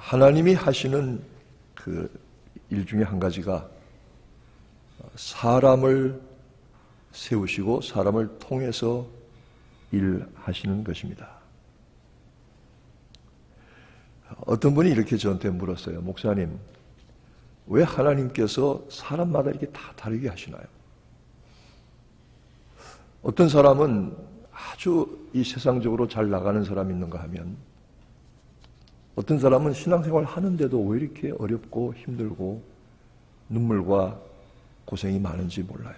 하나님이 하시는 그 일 중에 한 가지가 사람을 세우시고 사람을 통해서 일하시는 것입니다. 어떤 분이 이렇게 저한테 물었어요. 목사님, 왜 하나님께서 사람마다 이렇게 다 다르게 하시나요? 어떤 사람은 아주 이 세상적으로 잘 나가는 사람이 있는가 하면 어떤 사람은 신앙생활 하는데도 왜 이렇게 어렵고 힘들고 눈물과 고생이 많은지 몰라요.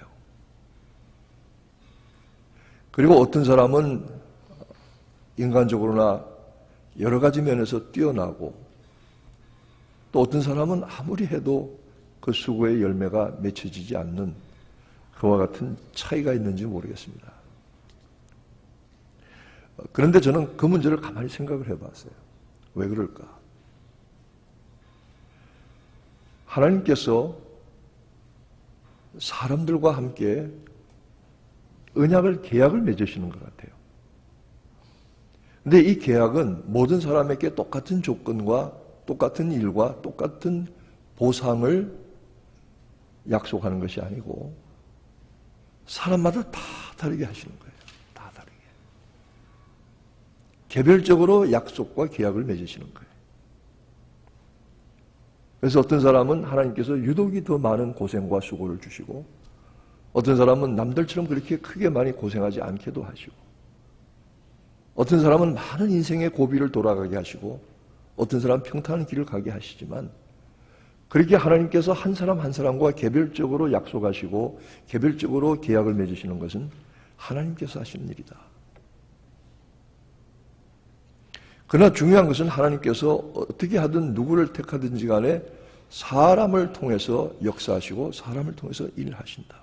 그리고 어떤 사람은 인간적으로나 여러 가지 면에서 뛰어나고 또 어떤 사람은 아무리 해도 그 수고의 열매가 맺혀지지 않는 그와 같은 차이가 있는지 모르겠습니다. 그런데 저는 그 문제를 가만히 생각을 해봤어요. 왜 그럴까? 하나님께서 사람들과 함께 계약을 맺으시는 것 같아요. 근데 이 계약은 모든 사람에게 똑같은 조건과 똑같은 일과 똑같은 보상을 약속하는 것이 아니고 사람마다 다 다르게 하시는 거예요. 다 다르게. 개별적으로 약속과 계약을 맺으시는 거예요. 그래서 어떤 사람은 하나님께서 유독이 더 많은 고생과 수고를 주시고 어떤 사람은 남들처럼 그렇게 크게 많이 고생하지 않게도 하시고 어떤 사람은 많은 인생의 고비를 돌아가게 하시고 어떤 사람은 평탄한 길을 가게 하시지만 그렇게 하나님께서 한 사람 한 사람과 개별적으로 약속하시고 개별적으로 계약을 맺으시는 것은 하나님께서 하시는 일이다. 그러나 중요한 것은 하나님께서 어떻게 하든 누구를 택하든지 간에 사람을 통해서 역사하시고 사람을 통해서 일하신다.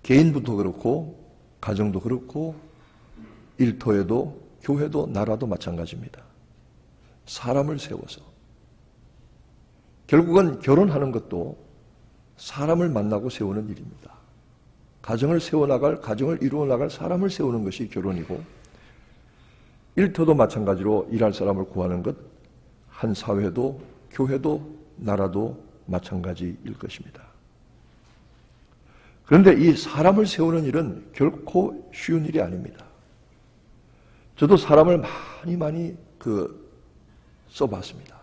개인부터 그렇고 가정도 그렇고 일터에도 교회도 나라도 마찬가지입니다. 사람을 세워서 결국은 결혼하는 것도 사람을 만나고 세우는 일입니다. 가정을 세워나갈, 가정을 이루어나갈 사람을 세우는 것이 결혼이고 일터도 마찬가지로 일할 사람을 구하는 것, 한 사회도 교회도 나라도 마찬가지일 것입니다. 그런데 이 사람을 세우는 일은 결코 쉬운 일이 아닙니다. 저도 사람을 많이 써봤습니다.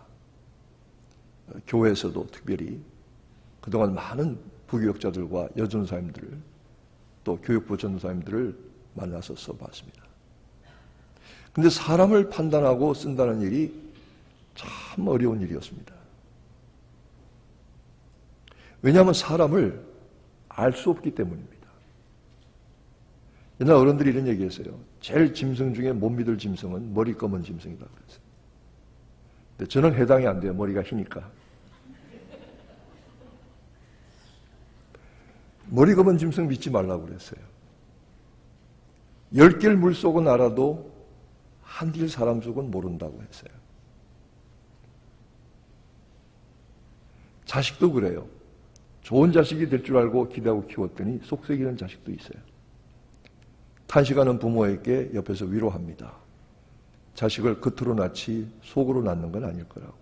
교회에서도 특별히 그동안 많은 부교역자들과 여전사님들을 또 교육부 전도사님들을 만나서 써봤습니다. 근데 사람을 판단하고 쓴다는 일이 참 어려운 일이었습니다. 왜냐하면 사람을 알 수 없기 때문입니다. 옛날 어른들이 이런 얘기했어요. 제일 짐승 중에 못 믿을 짐승은 머리 검은 짐승이다 그랬어요. 근데 저는 해당이 안 돼요. 머리가 희니까. 머리 검은 짐승 믿지 말라고 그랬어요. 10길 물속은 알아도 한 길 사람 속은 모른다고 했어요. 자식도 그래요. 좋은 자식이 될 줄 알고 기대하고 키웠더니 속썩이는 자식도 있어요. 탄식하는 부모에게 옆에서 위로합니다. 자식을 겉으로 낳지 속으로 낳는 건 아닐 거라고.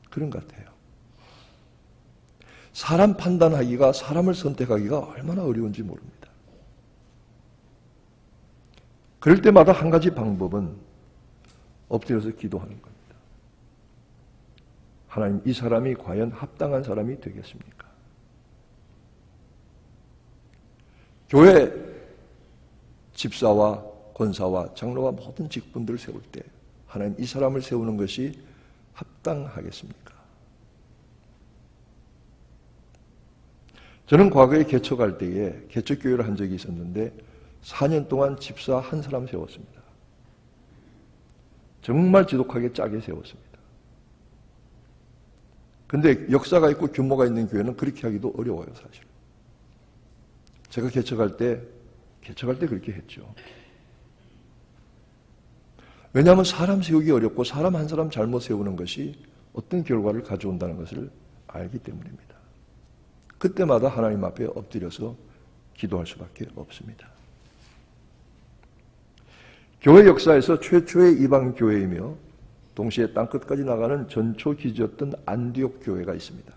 그런 것 같아요. 사람 판단하기가, 사람을 선택하기가 얼마나 어려운지 모릅니다. 그럴 때마다 한 가지 방법은 엎드려서 기도하는 겁니다. 하나님, 이 사람이 과연 합당한 사람이 되겠습니까? 교회 집사와 권사와 장로와 모든 직분들을 세울 때 하나님, 이 사람을 세우는 것이 합당하겠습니까? 저는 과거에 개척할 때에 개척교회를 한 적이 있었는데 4년 동안 집사 한 사람 세웠습니다. 정말 지독하게 짜게 세웠습니다. 근데 역사가 있고 규모가 있는 교회는 그렇게 하기도 어려워요, 사실. 제가 개척할 때 그렇게 했죠. 왜냐하면 사람 세우기 어렵고 사람 한 사람 잘못 세우는 것이 어떤 결과를 가져온다는 것을 알기 때문입니다. 그때마다 하나님 앞에 엎드려서 기도할 수밖에 없습니다. 교회 역사에서 최초의 이방 교회이며 동시에 땅끝까지 나가는 전초 기지였던 안디옥 교회가 있습니다.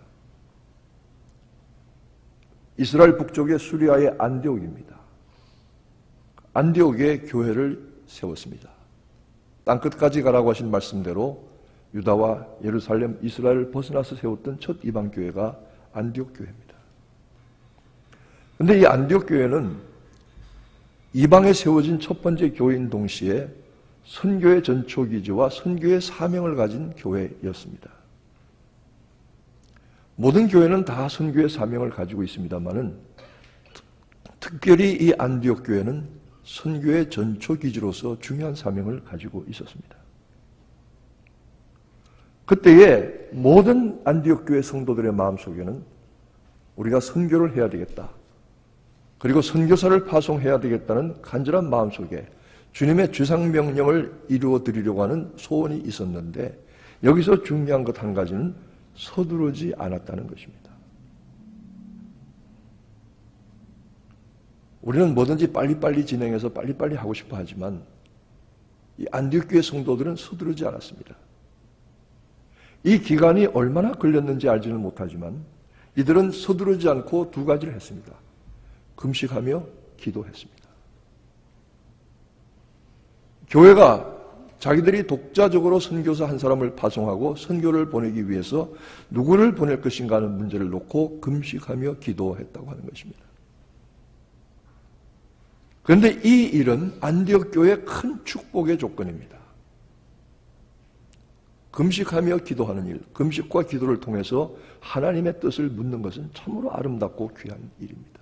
이스라엘 북쪽의 수리아의 안디옥입니다. 안디옥에 교회를 세웠습니다. 땅끝까지 가라고 하신 말씀대로 유다와 예루살렘, 이스라엘을 벗어나서 세웠던 첫 이방 교회가 안디옥 교회입니다. 그런데 이 안디옥 교회는 이방에 세워진 첫 번째 교회인 동시에 선교의 전초기지와 선교의 사명을 가진 교회였습니다. 모든 교회는 다 선교의 사명을 가지고 있습니다만은 특별히 이 안디옥 교회는 선교의 전초기지로서 중요한 사명을 가지고 있었습니다. 그때의 모든 안디옥 교회 성도들의 마음속에는 우리가 선교를 해야 되겠다. 그리고 선교사를 파송해야 되겠다는 간절한 마음속에 주님의 주상명령을 이루어 드리려고 하는 소원이 있었는데 여기서 중요한 것 한 가지는 서두르지 않았다는 것입니다. 우리는 뭐든지 빨리빨리 진행해서 빨리빨리 하고 싶어 하지만 이 안디옥 교회 성도들은 서두르지 않았습니다. 이 기간이 얼마나 걸렸는지 알지는 못하지만 이들은 서두르지 않고 두 가지를 했습니다. 금식하며 기도했습니다. 교회가 자기들이 독자적으로 선교사 한 사람을 파송하고 선교를 보내기 위해서 누구를 보낼 것인가 하는 문제를 놓고 금식하며 기도했다고 하는 것입니다. 그런데 이 일은 안디옥 교회의 큰 축복의 조건입니다. 금식하며 기도하는 일, 금식과 기도를 통해서 하나님의 뜻을 묻는 것은 참으로 아름답고 귀한 일입니다.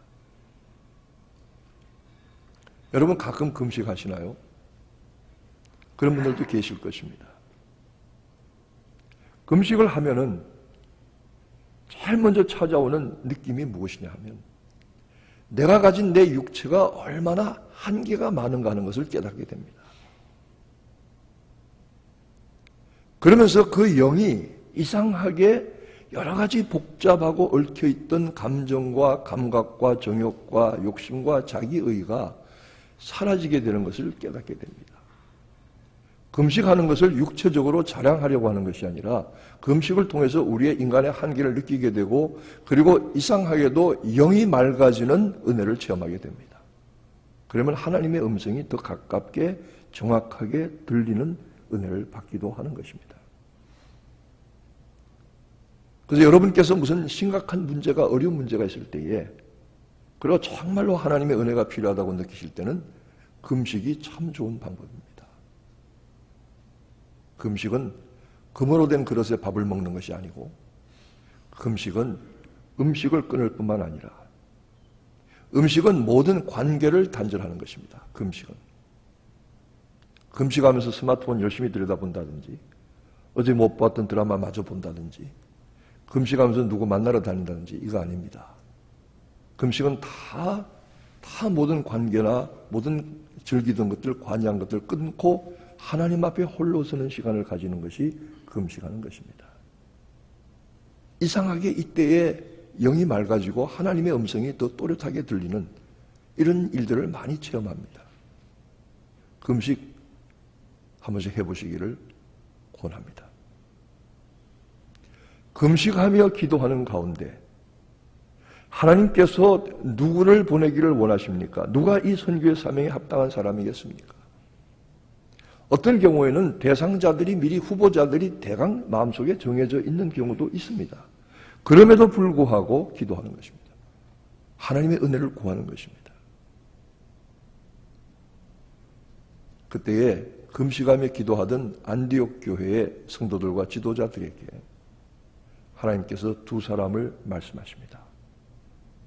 여러분 가끔 금식하시나요? 그런 분들도 계실 것입니다. 금식을 하면은 제일 먼저 찾아오는 느낌이 무엇이냐 하면 내가 가진 내 육체가 얼마나 한계가 많은가 하는 것을 깨닫게 됩니다. 그러면서 그 영이 이상하게 여러 가지 복잡하고 얽혀있던 감정과 감각과 정욕과 욕심과 자기의가 사라지게 되는 것을 깨닫게 됩니다. 금식하는 것을 육체적으로 자랑하려고 하는 것이 아니라 금식을 통해서 우리의 인간의 한계를 느끼게 되고 그리고 이상하게도 영이 맑아지는 은혜를 체험하게 됩니다. 그러면 하나님의 음성이 더 가깝게 정확하게 들리는 은혜를 받기도 하는 것입니다. 그래서 여러분께서 무슨 심각한 문제가 어려운 문제가 있을 때에 그리고 정말로 하나님의 은혜가 필요하다고 느끼실 때는 금식이 참 좋은 방법입니다. 금식은 금으로 된 그릇에 밥을 먹는 것이 아니고 금식은 음식을 끊을 뿐만 아니라 음식은 모든 관계를 단절하는 것입니다. 금식하면서 스마트폰 열심히 들여다본다든지 어제 못 봤던 드라마 마저 본다든지 금식하면서 누구 만나러 다닌다든지 이거 아닙니다. 금식은 다 모든 관계나 모든 즐기던 것들, 관여한 것들 끊고 하나님 앞에 홀로 서는 시간을 가지는 것이 금식하는 것입니다. 이상하게 이때에 영이 맑아지고 하나님의 음성이 더 또렷하게 들리는 이런 일들을 많이 체험합니다. 금식 한 번씩 해보시기를 권합니다. 금식하며 기도하는 가운데 하나님께서 누구를 보내기를 원하십니까? 누가 이 선교의 사명에 합당한 사람이겠습니까? 어떤 경우에는 대상자들이 미리 후보자들이 대강 마음속에 정해져 있는 경우도 있습니다. 그럼에도 불구하고 기도하는 것입니다. 하나님의 은혜를 구하는 것입니다. 그때에 금식하며 기도하던 안디옥 교회의 성도들과 지도자들에게 하나님께서 두 사람을 말씀하십니다.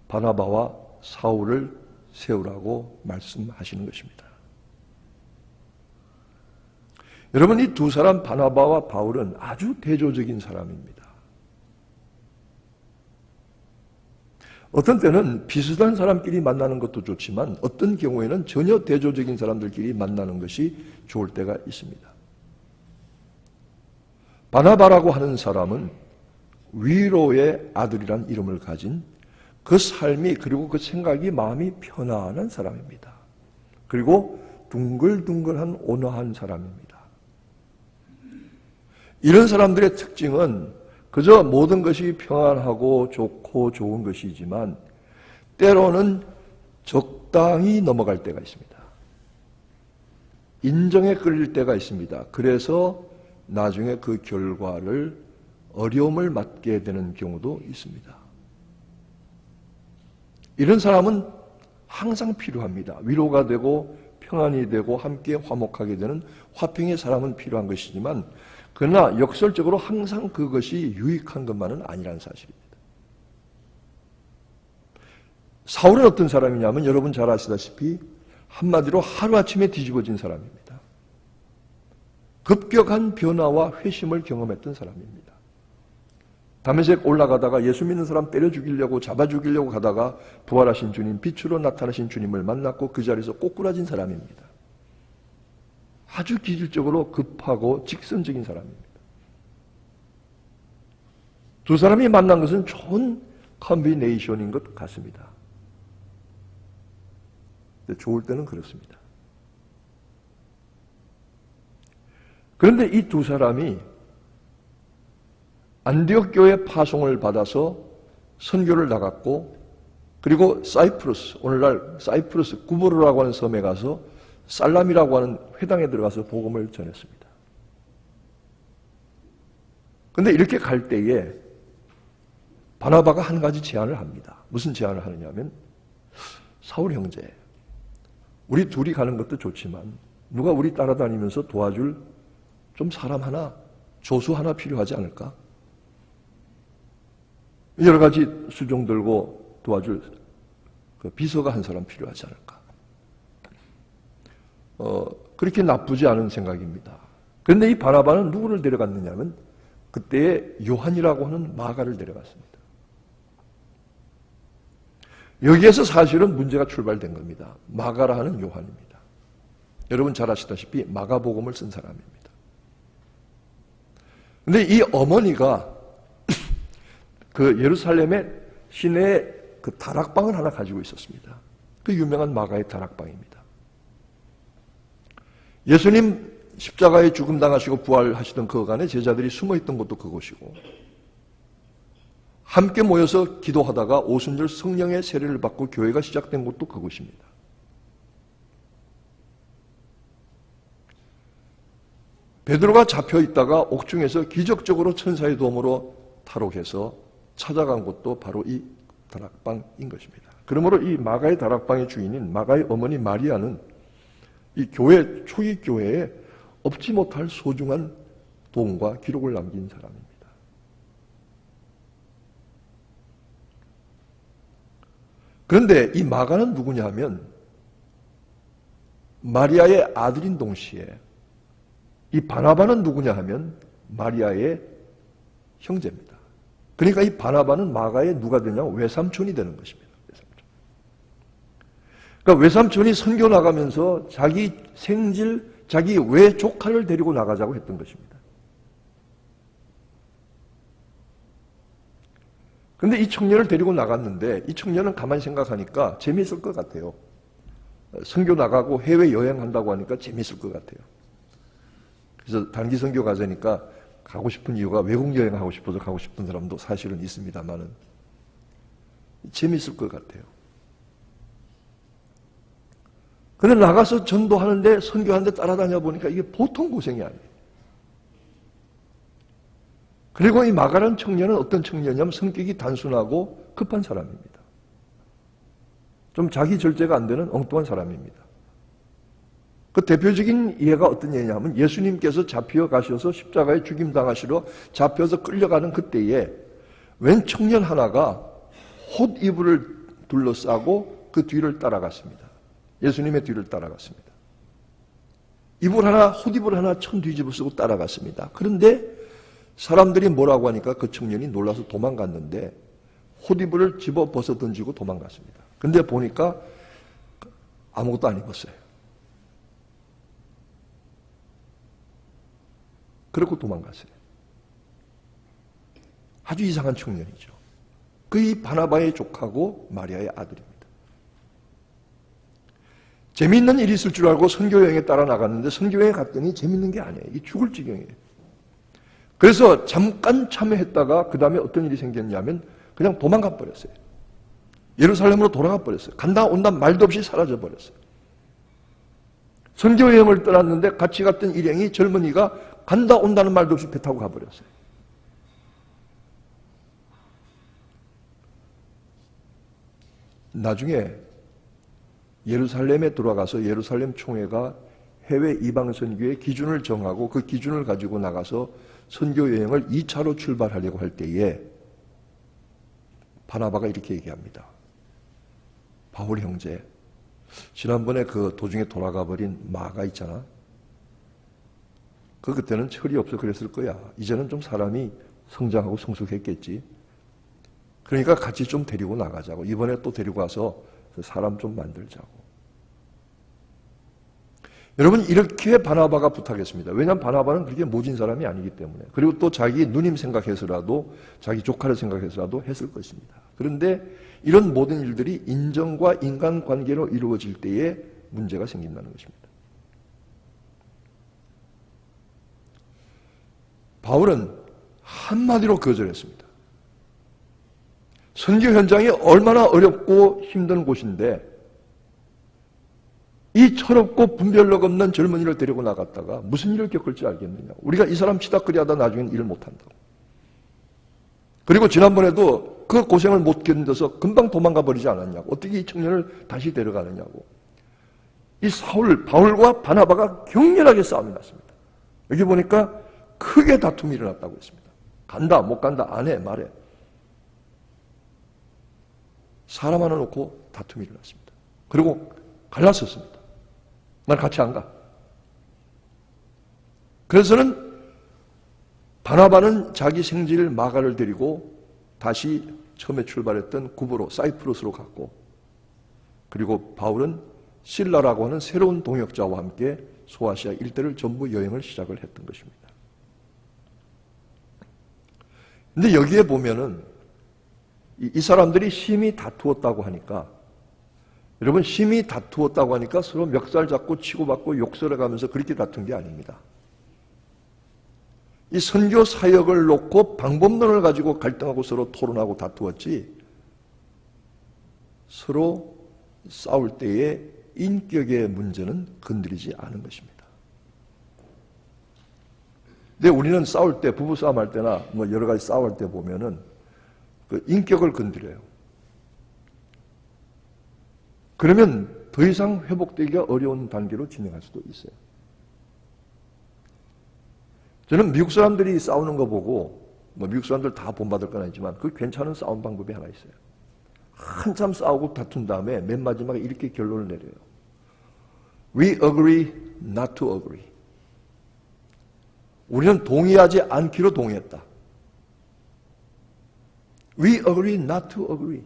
바나바와 사울을 세우라고 말씀하시는 것입니다. 여러분, 이 두 사람 바나바와 바울은 아주 대조적인 사람입니다. 어떤 때는 비슷한 사람끼리 만나는 것도 좋지만 어떤 경우에는 전혀 대조적인 사람들끼리 만나는 것이 좋을 때가 있습니다. 바나바라고 하는 사람은 위로의 아들이란 이름을 가진 그 삶이 그리고 그 생각이 마음이 편안한 사람입니다. 그리고 둥글둥글한 온화한 사람입니다. 이런 사람들의 특징은 그저 모든 것이 평안하고 좋고 좋은 것이지만 때로는 적당히 넘어갈 때가 있습니다. 인정에 끌릴 때가 있습니다. 그래서 나중에 그 결과를 어려움을 맞게 되는 경우도 있습니다. 이런 사람은 항상 필요합니다. 위로가 되고 평안이 되고 함께 화목하게 되는 화평의 사람은 필요한 것이지만 그러나 역설적으로 항상 그것이 유익한 것만은 아니라는 사실입니다. 사울은 어떤 사람이냐면 여러분 잘 아시다시피 한마디로 하루아침에 뒤집어진 사람입니다. 급격한 변화와 회심을 경험했던 사람입니다. 다메섹 올라가다가 예수 믿는 사람 때려 죽이려고 잡아 죽이려고 가다가 부활하신 주님, 빛으로 나타나신 주님을 만났고 그 자리에서 꼬꾸라진 사람입니다. 아주 기질적으로 급하고 직선적인 사람입니다. 두 사람이 만난 것은 좋은 컨비네이션인 것 같습니다. 근데 좋을 때는 그렇습니다. 그런데 이 두 사람이 안디옥 교회 파송을 받아서 선교를 나갔고 그리고 사이프러스, 오늘날 사이프러스 구브로라고 하는 섬에 가서 살람이라고 하는 회당에 들어가서 복음을 전했습니다. 그런데 이렇게 갈 때에 바나바가 한 가지 제안을 합니다. 무슨 제안을 하느냐면 사울 형제, 우리 둘이 가는 것도 좋지만 누가 우리 따라다니면서 도와줄 좀 사람 하나, 조수 하나 필요하지 않을까? 여러 가지 수종 들고 도와줄 그 비서가 한 사람 필요하지 않을까? 그렇게 나쁘지 않은 생각입니다. 그런데 이 바나바는 누구를 데려갔느냐면 그때의 요한이라고 하는 마가를 데려갔습니다. 여기에서 사실은 문제가 출발된 겁니다. 마가라 하는 요한입니다. 여러분 잘 아시다시피 마가복음을 쓴 사람입니다. 근데 이 어머니가 그 예루살렘의 시내에 그 다락방을 하나 가지고 있었습니다. 그 유명한 마가의 다락방입니다. 예수님 십자가에 죽음 당하시고 부활하시던 그 간에 제자들이 숨어있던 곳도 그곳이고 함께 모여서 기도하다가 오순절 성령의 세례를 받고 교회가 시작된 곳도 그곳입니다. 베드로가 잡혀있다가 옥중에서 기적적으로 천사의 도움으로 탈옥해서 찾아간 곳도 바로 이 다락방인 것입니다. 그러므로 이 마가의 다락방의 주인인 마가의 어머니 마리아는 이 교회, 초기 교회에 없지 못할 소중한 도움과 기록을 남긴 사람입니다. 그런데 이 마가는 누구냐 하면 마리아의 아들인 동시에 이 바나바는 누구냐 하면 마리아의 형제입니다. 그러니까 이 바나바는 마가의 누가 되냐면 외삼촌이 되는 것입니다. 그러니까 외삼촌이 선교 나가면서 자기 생질, 자기 외조카를 데리고 나가자고 했던 것입니다. 그런데 이 청년을 데리고 나갔는데 이 청년은 가만히 생각하니까 재미있을 것 같아요. 선교 나가고 해외 여행한다고 하니까 재미있을 것 같아요. 그래서 단기 선교 가자니까 가고 싶은 이유가 외국 여행하고 싶어서 가고 싶은 사람도 사실은 있습니다만은 재미있을 것 같아요. 그런데 나가서 전도하는데 선교하는데 따라다녀 보니까 이게 보통 고생이 아니에요. 그리고 이 마가라는 청년은 어떤 청년이냐면 성격이 단순하고 급한 사람입니다. 좀 자기 절제가 안 되는 엉뚱한 사람입니다. 그 대표적인 예가 어떤 예냐면 예수님께서 잡혀 가셔서 십자가에 죽임당하시러 잡혀서 끌려가는 그때에 웬 청년 하나가 홑 이불을 둘러싸고 그 뒤를 따라갔습니다. 예수님의 뒤를 따라갔습니다. 홑 이불 하나 천 뒤집어 쓰고 따라갔습니다. 그런데 사람들이 뭐라고 하니까 그 청년이 놀라서 도망갔는데 홑 이불을 집어 벗어 던지고 도망갔습니다. 근데 보니까 아무것도 안 입었어요. 그러고 도망갔어요. 아주 이상한 청년이죠. 그 이 바나바의 조카고 마리아의 아들입니다. 재미있는 일이 있을 줄 알고 선교여행에 따라 나갔는데 선교여행에 갔더니 재미있는 게 아니에요. 이 죽을 지경이에요. 그래서 잠깐 참여했다가 그 다음에 어떤 일이 생겼냐면 그냥 도망가 버렸어요. 예루살렘으로 돌아가 버렸어요. 간다 온다 말도 없이 사라져 버렸어요. 선교여행을 떠났는데 같이 갔던 일행이 젊은이가 간다 온다는 말도 없이 배 타고 가버렸어요. 나중에 예루살렘에 돌아가서 예루살렘 총회가 해외 이방 선교의 기준을 정하고 그 기준을 가지고 나가서 선교 여행을 2차로 출발하려고 할 때에 바나바가 이렇게 얘기합니다. 바울 형제, 지난번에 그 도중에 돌아가 버린 마가 있잖아. 그때는 철이 없어 그랬을 거야. 이제는 좀 사람이 성장하고 성숙했겠지. 그러니까 같이 좀 데리고 나가자고. 이번에 또 데리고 와서 사람 좀 만들자고. 여러분, 이렇게 바나바가 부탁했습니다. 왜냐하면 바나바는 그렇게 모진 사람이 아니기 때문에. 그리고 또 자기 누님 생각해서라도, 자기 조카를 생각해서라도 했을 것입니다. 그런데 이런 모든 일들이 인정과 인간관계로 이루어질 때에 문제가 생긴다는 것입니다. 바울은 한마디로 거절했습니다. 선교 현장이 얼마나 어렵고 힘든 곳인데 이 철없고 분별력 없는 젊은이를 데리고 나갔다가 무슨 일을 겪을지 알겠느냐. 우리가 이 사람 치닥거리 하다 나중엔 일을 못한다고. 그리고 지난번에도 그 고생을 못 견뎌서 금방 도망가 버리지 않았냐고. 어떻게 이 청년을 다시 데려가느냐고. 이 바울과 바나바가 격렬하게 싸움이 났습니다. 여기 보니까 크게 다툼이 일어났다고 했습니다. 간다 못 간다 안 해 말해. 사람 하나 놓고 다툼이 일어났습니다. 그리고 갈라섰습니다. 난 같이 안 가. 그래서는 바나바는 자기 생질 마가를 데리고 다시 처음에 출발했던 구브로 사이프러스로 갔고, 그리고 바울은 실라라고 하는 새로운 동역자와 함께 소아시아 일대를 전부 여행을 시작을 했던 것입니다. 근데 여기에 보면은 이 사람들이 심히 다투었다고 하니까, 여러분, 심히 다투었다고 하니까 서로 멱살 잡고 치고받고 욕설해가면서 그렇게 다툰 게 아닙니다. 이 선교 사역을 놓고 방법론을 가지고 갈등하고 서로 토론하고 다투었지, 서로 싸울 때의 인격의 문제는 건드리지 않은 것입니다. 근데 우리는 싸울 때, 부부싸움 할 때나 뭐 여러 가지 싸울 때 보면은 그 인격을 건드려요. 그러면 더 이상 회복되기가 어려운 단계로 진행할 수도 있어요. 저는 미국 사람들이 싸우는 거 보고, 뭐 미국 사람들 다 본받을 건 아니지만 그 괜찮은 싸움 방법이 하나 있어요. 한참 싸우고 다툰 다음에 맨 마지막에 이렇게 결론을 내려요. We agree not to agree. 우리는 동의하지 않기로 동의했다. We agree not to agree.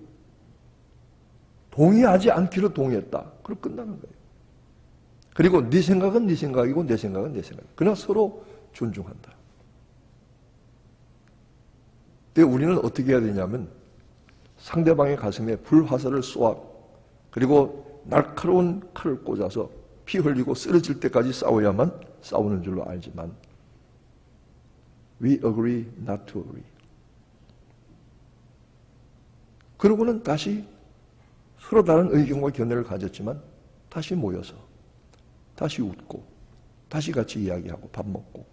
동의하지 않기로 동의했다. 그럼 끝나는 거예요. 그리고 네 생각은 네 생각이고 내 생각은 내 생각. 그러나 서로 존중한다. 근데 우리는 어떻게 해야 되냐면 상대방의 가슴에 불화살을 쏘아 그리고 날카로운 칼을 꽂아서 피 흘리고 쓰러질 때까지 싸워야만 싸우는 줄로 알지만 We agree not to agree. 그러고는 다시 서로 다른 의견과 견해를 가졌지만 다시 모여서 다시 웃고 다시 같이 이야기하고 밥 먹고.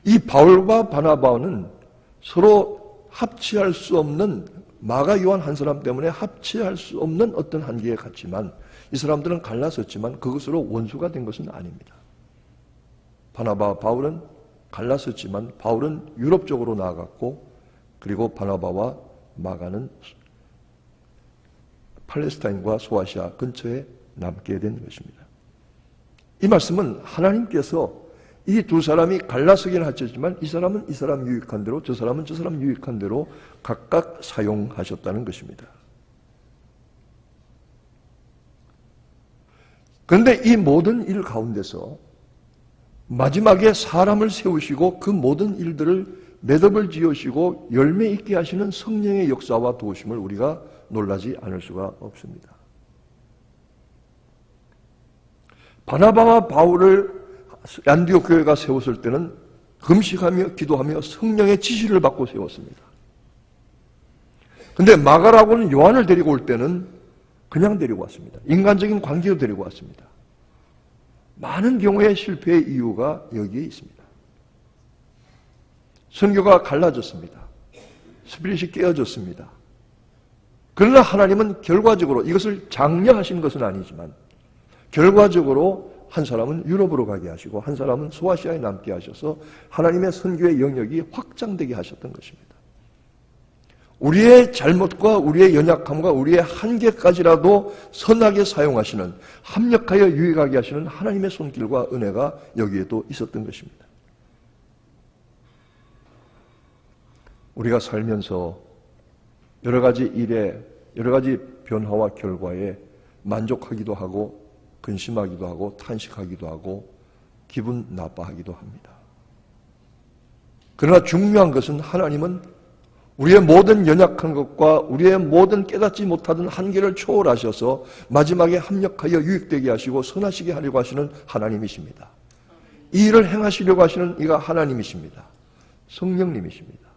이 바울과 바나바는 서로 합치할 수 없는, 마가 요한 한 사람 때문에 합치할 수 없는 어떤 한계에 갔지만 이 사람들은 갈라섰지만 그것으로 원수가 된 것은 아닙니다. 바나바와 바울은 갈라섰지만 바울은 유럽 쪽으로 나아갔고, 그리고 바나바와 마가는 팔레스타인과 소아시아 근처에 남게 된 것입니다. 이 말씀은 하나님께서 이 두 사람이 갈라서긴 하셨지만 이 사람은 이 사람 유익한 대로, 저 사람은 저 사람 유익한 대로 각각 사용하셨다는 것입니다. 그런데 이 모든 일 가운데서 마지막에 사람을 세우시고 그 모든 일들을 매듭을 지으시고 열매 있게 하시는 성령의 역사와 도우심을 우리가 놀라지 않을 수가 없습니다. 바나바와 바울을 안디옥 교회가 세웠을 때는 금식하며 기도하며 성령의 지시를 받고 세웠습니다. 근데 마가라고는 요한을 데리고 올 때는 그냥 데리고 왔습니다. 인간적인 관계로 데리고 왔습니다. 많은 경우의 실패의 이유가 여기에 있습니다. 선교가 갈라졌습니다. 스피릿이 깨어졌습니다. 그러나 하나님은 결과적으로 이것을 장려하신 것은 아니지만 결과적으로 한 사람은 유럽으로 가게 하시고 한 사람은 소아시아에 남게 하셔서 하나님의 선교의 영역이 확장되게 하셨던 것입니다. 우리의 잘못과 우리의 연약함과 우리의 한계까지라도 선하게 사용하시는, 합력하여 유익하게 하시는 하나님의 손길과 은혜가 여기에도 있었던 것입니다. 우리가 살면서 여러 가지 일에, 여러 가지 변화와 결과에 만족하기도 하고 근심하기도 하고 탄식하기도 하고 기분 나빠하기도 합니다. 그러나 중요한 것은 하나님은 우리의 모든 연약한 것과 우리의 모든 깨닫지 못하던 한계를 초월하셔서 마지막에 합력하여 유익되게 하시고 선하시게 하려고 하시는 하나님이십니다. 이 일을 행하시려고 하시는 이가 하나님이십니다. 성령님이십니다.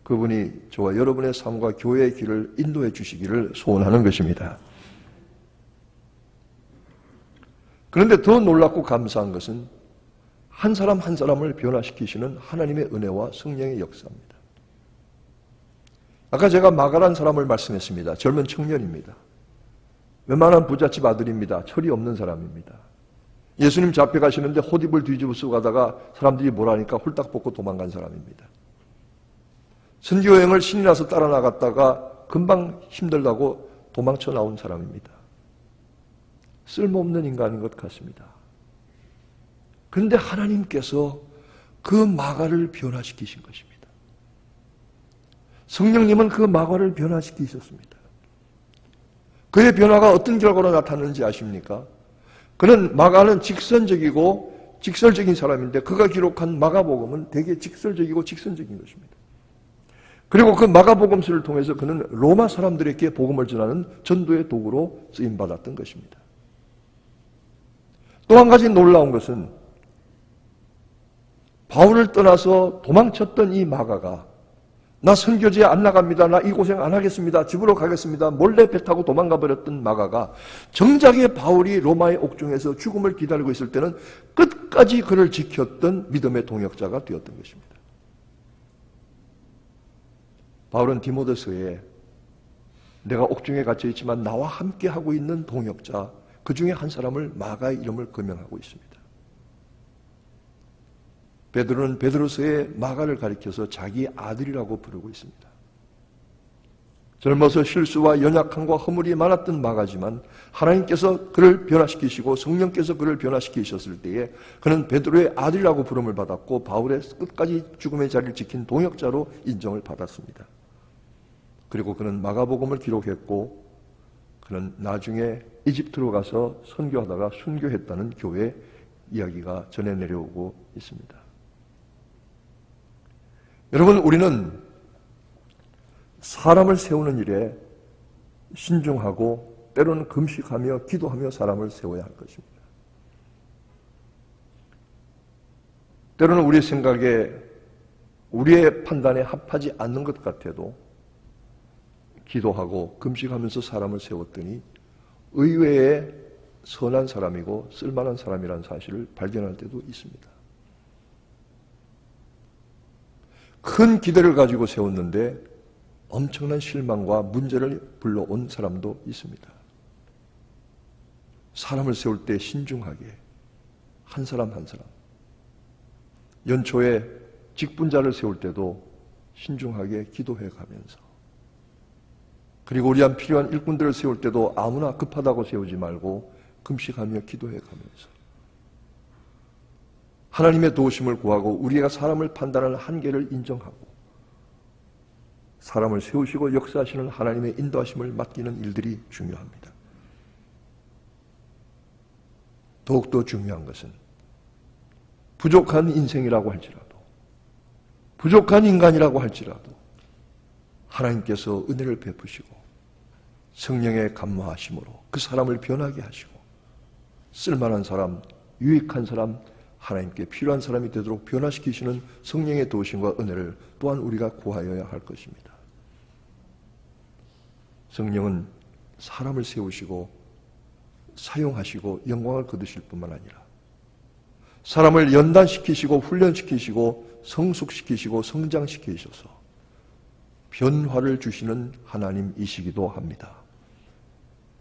그분이 저와 여러분의 삶과 교회의 길을 인도해 주시기를 소원하는 것입니다. 그런데 더 놀랍고 감사한 것은 한 사람 한 사람을 변화시키시는 하나님의 은혜와 성령의 역사입니다. 아까 제가 마가란 사람을 말씀했습니다. 젊은 청년입니다. 웬만한 부잣집 아들입니다. 철이 없는 사람입니다. 예수님 잡혀가시는데 호집을 뒤집어 쓰고 가다가 사람들이 뭐라니까 홀딱 벗고 도망간 사람입니다. 선교여행을 신이 나서 따라 나갔다가 금방 힘들다고 도망쳐 나온 사람입니다. 쓸모없는 인간인 것 같습니다. 그런데 하나님께서 그 마가를 변화시키신 것입니다. 성령님은 그 마가를 변화시키셨습니다. 그의 변화가 어떤 결과로 나타났는지 아십니까? 마가는 직설적인 사람인데 그가 기록한 마가복음은 되게 직설적이고 직선적인 것입니다. 그리고 그 마가복음서를 통해서 그는 로마 사람들에게 복음을 전하는 전도의 도구로 쓰임받았던 것입니다. 또 한 가지 놀라운 것은 바울을 떠나서 도망쳤던 이 마가가 나 선교지에 안 나갑니다. 나 이 고생 안 하겠습니다. 집으로 가겠습니다. 몰래 배 타고 도망가 버렸던 마가가 정작에 바울이 로마의 옥중에서 죽음을 기다리고 있을 때는 끝까지 그를 지켰던 믿음의 동역자가 되었던 것입니다. 바울은 디모데서에 내가 옥중에 갇혀 있지만 나와 함께 하고 있는 동역자 그 중에 한 사람을 마가의 이름을 거명하고 있습니다. 베드로는 베드로서에 마가를 가리켜서 자기 아들이라고 부르고 있습니다. 젊어서 실수와 연약함과 허물이 많았던 마가지만 하나님께서 그를 변화시키시고 성령께서 그를 변화시키셨을 때에 그는 베드로의 아들이라고 부름을 받았고 바울의 끝까지 죽음의 자리를 지킨 동역자로 인정을 받았습니다. 그리고 그는 마가복음을 기록했고 그는 나중에 이집트로 가서 선교하다가 순교했다는 교회 이야기가 전해 내려오고 있습니다. 여러분, 우리는 사람을 세우는 일에 신중하고 때로는 금식하며 기도하며 사람을 세워야 할 것입니다. 때로는 우리 생각에 우리의 판단에 합하지 않는 것 같아도 기도하고 금식하면서 사람을 세웠더니 의외의 선한 사람이고 쓸만한 사람이라는 사실을 발견할 때도 있습니다. 큰 기대를 가지고 세웠는데 엄청난 실망과 문제를 불러온 사람도 있습니다. 사람을 세울 때 신중하게 한 사람 한 사람, 연초에 직분자를 세울 때도 신중하게 기도해 가면서, 그리고 우리한 필요한 일꾼들을 세울 때도 아무나 급하다고 세우지 말고 금식하며 기도해 가면서 하나님의 도우심을 구하고 우리가 사람을 판단하는 한계를 인정하고 사람을 세우시고 역사하시는 하나님의 인도하심을 맡기는 일들이 중요합니다. 더욱더 중요한 것은 부족한 인생이라고 할지라도 부족한 인간이라고 할지라도 하나님께서 은혜를 베푸시고 성령의 감화하심으로 그 사람을 변하게 하시고 쓸만한 사람, 유익한 사람, 하나님께 필요한 사람이 되도록 변화시키시는 성령의 도우심과 은혜를 또한 우리가 구하여야 할 것입니다. 성령은 사람을 세우시고 사용하시고 영광을 거두실 뿐만 아니라 사람을 연단시키시고 훈련시키시고 성숙시키시고 성장시키셔서 변화를 주시는 하나님이시기도 합니다.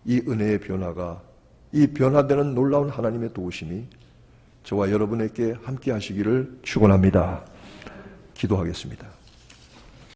이 은혜의 변화가, 이 변화되는 놀라운 하나님의 도우심이 저와 여러분에게 함께 하시기를 축원합니다. 기도하겠습니다.